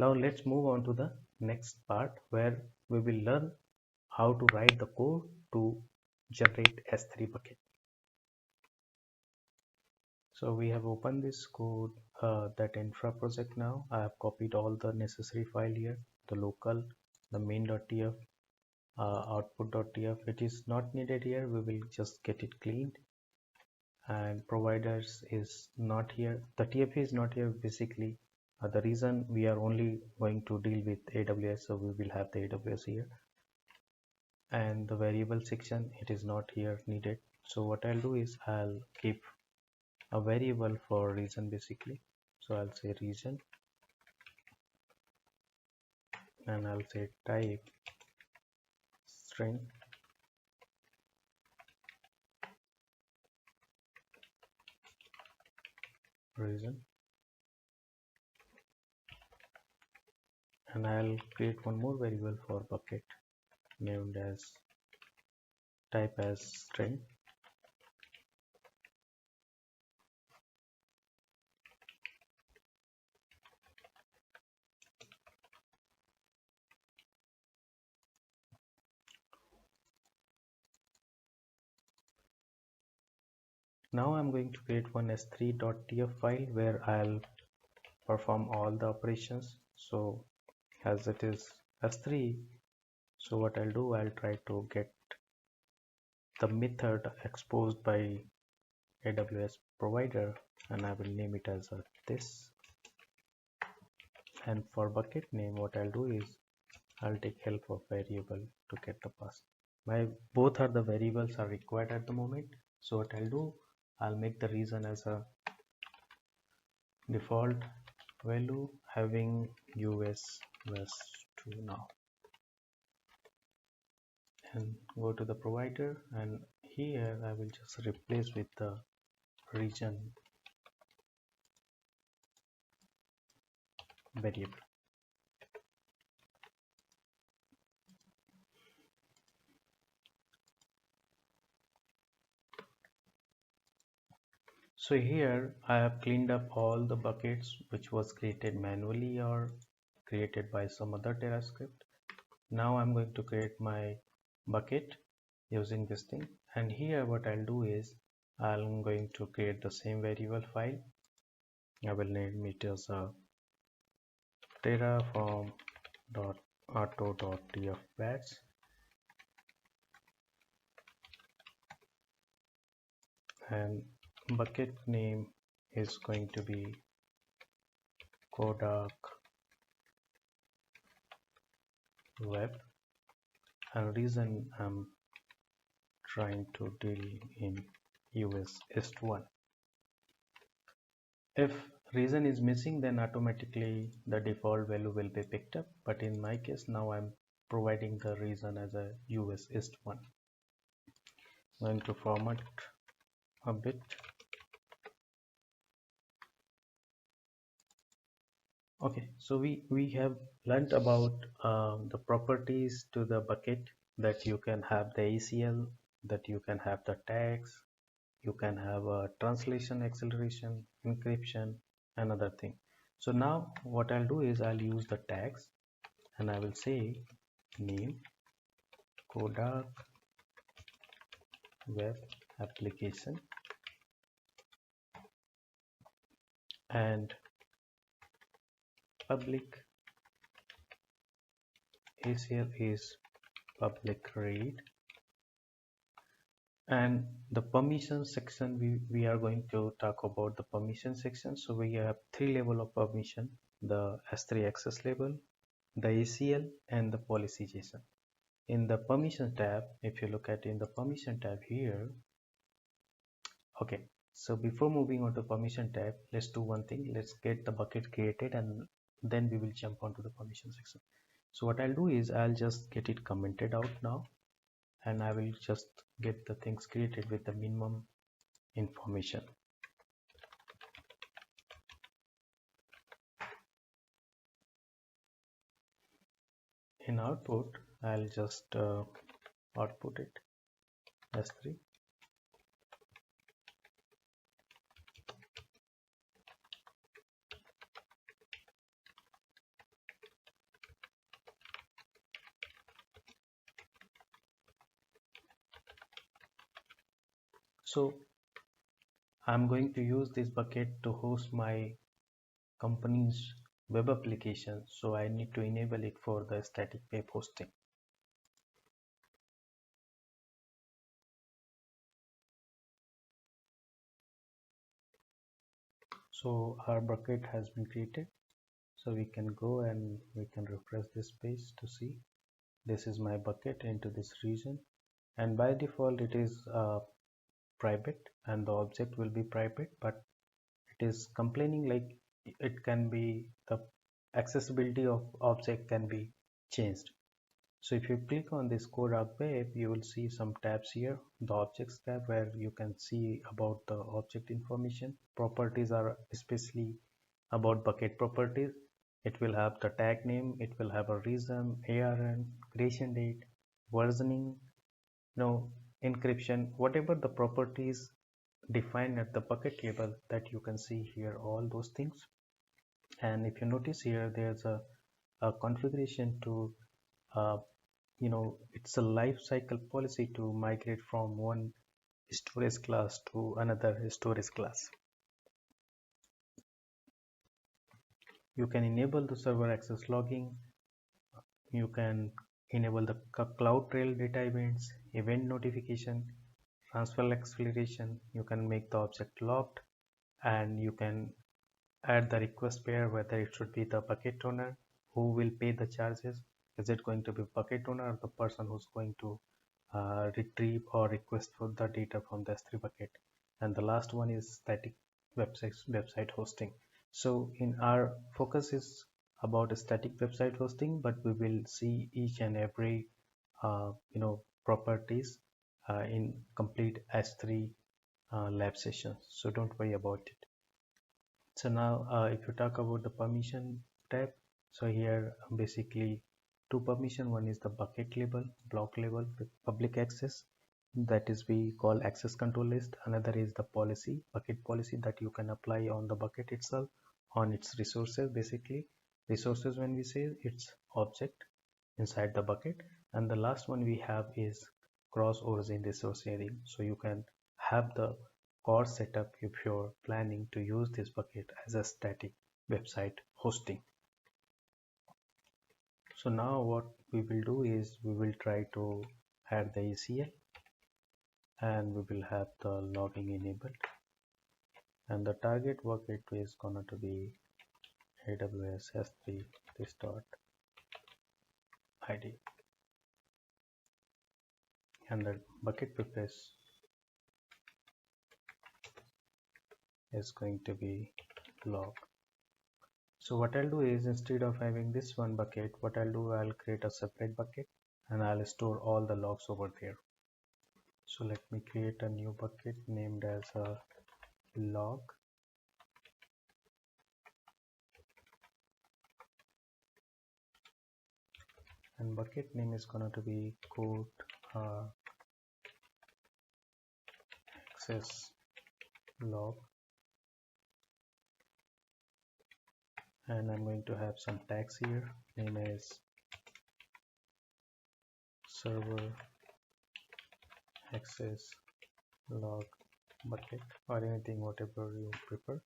Now let's move on to the next part where we will learn how to write the code to generate S3 bucket. So we have opened this code, that infra project. Now I have copied all the necessary file here, the local, the main.tf, output.tf. It is not needed here, we will just get it cleaned. And providers is not here, the TFA is not here basically. The reason we are only going to deal with AWS, so we will have the AWS here. And the variable section, it is not here needed. So what I'll do is I'll keep a variable for region basically. So I'll say region, and I'll say type string, region, and I'll create one more variable for bucket named as type as string. Now I'm going to create one s3.tf file where I'll perform all the operations. So as it is s3, so what I'll do, I'll try to get the method exposed by AWS provider, and I will name it as this. And for bucket name, what I'll do is I'll take help of variable to get the pass. Both are the variables are required at the moment. So what I'll do, I'll make the reason as a default value having US West2 now, and go to the provider, and here I will just replace with the region variable. So here I have cleaned up all the buckets which was created manually or created by some other Terra script. Now I'm going to create my bucket using this thing, and here what I'll do is I'm going to create the same variable file. I will name it as a terraform.auto.tf batch, and bucket name is going to be Kodak web, and reason I'm trying to deal in US East1. If reason is missing, then automatically the default value will be picked up, but in my case now I'm providing the reason as a US East1. I'm going to format a bit. Okay, so we have learned about the properties to the bucket, that you can have the ACL, that you can have the tags, you can have a translation, acceleration, encryption, another thing. So now what I'll do is I'll use the tags, and I will say name Kodak web application, and public ACL is public read, and the permission section, we are going to talk about the permission section. So we have 3 level of permission: the S3 access level, the ACL, and the policy JSON. In the permission tab, if you look at in the permission tab here, okay, so before moving on to permission tab, let's do one thing. Let's get the bucket created, and then we will jump onto the permission section. So what I'll do is I'll just get it commented out now, and I will just get the things created with the minimum information. In output, I'll just output it S3. So I'm going to use this bucket to host my company's web application, so I need to enable it for the static web hosting. So our bucket has been created, so we can go and we can refresh this page to see this is my bucket into this region, and by default it is private and the object will be private, but it is complaining like it can be the accessibility of object can be changed. So if you click on this Core Arc Web, you will see some tabs here. The Objects tab, where you can see about the object information. Properties are especially about bucket properties. It will have the tag name, it will have a reason, ARN, creation date, versioning, encryption, whatever the properties defined at the bucket level that you can see here, all those things. And if you notice here, there's a configuration to uh, it's a life cycle policy to migrate from one storage class to another storage class. You can enable the server access logging, you can enable the CloudTrail data events, event notification, transfer acceleration, you can make the object locked, and you can add the request pair, whether it should be the bucket owner who will pay the charges. Is it going to be bucket owner or the person who's going to retrieve or request for the data from the S3 bucket? And the last one is static website hosting. So in our focus is about static website hosting, but we will see each and every properties in complete S3 lab sessions. So don't worry about it. So now if you talk about the permission tab, so here basically two permission. One is the bucket label, block label with public access, that is we call access control list. Another is the policy, bucket policy, that you can apply on the bucket itself, on its resources. Basically resources, when we say, it's object inside the bucket. And the last one we have is cross origin resource sharing, so you can have the core setup if you're planning to use this bucket as a static website hosting. So now what we will do is we will try to add the ACL, and we will have the logging enabled, and the target bucket is going to be AWS S3 this dot ID, and the bucket purpose is going to be log. So what I'll do is, instead of having this one bucket, what I'll do, I'll create a separate bucket and I'll store all the logs over there. So let me create a new bucket named as a log, and bucket name is going to be code access log, and I'm going to have some tags here. Name is server access log bucket, or anything whatever you prefer.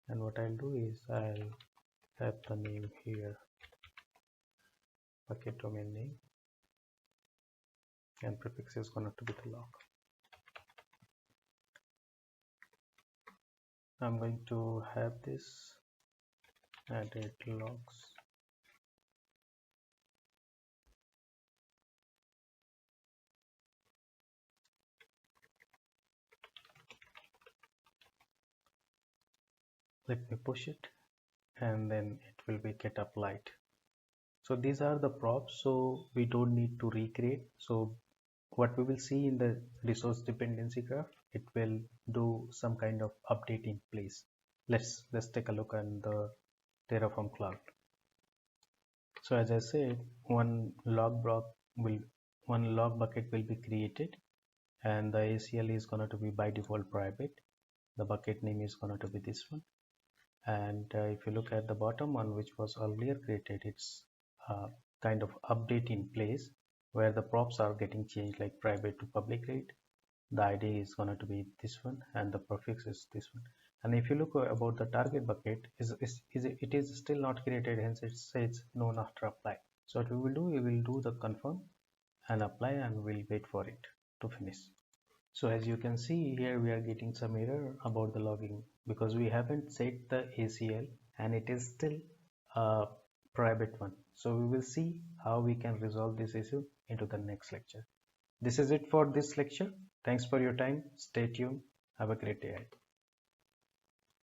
And what I'll do is I'll have the name here, bucket domain name, and prefix is going to be the log. I'm going to have this added logs, let me push it, and then it will be get applied. So these are the props, so we don't need to recreate. So what we will see in the resource dependency graph, it will do some kind of update in place. Let's take a look at the Terraform Cloud. So as I said, one log bucket will be created, and the ACL is going to be by default private. The bucket name is going to be this one, and if you look at the bottom one, which was earlier created, it's kind of update in place, where the props are getting changed, like private to public read, the ID is going to be this one and the prefix is this one. And if you look about the target bucket, it is still not created, hence it says no after apply. So what we will do, we will do the confirm and apply, and we'll wait for it to finish. So as you can see here, we are getting some error about the logging because we haven't set the ACL and it is still a private one. So we will see how we can resolve this issue into the next lecture. This is it for this lecture. Thanks for your time. Stay tuned. Have a great day.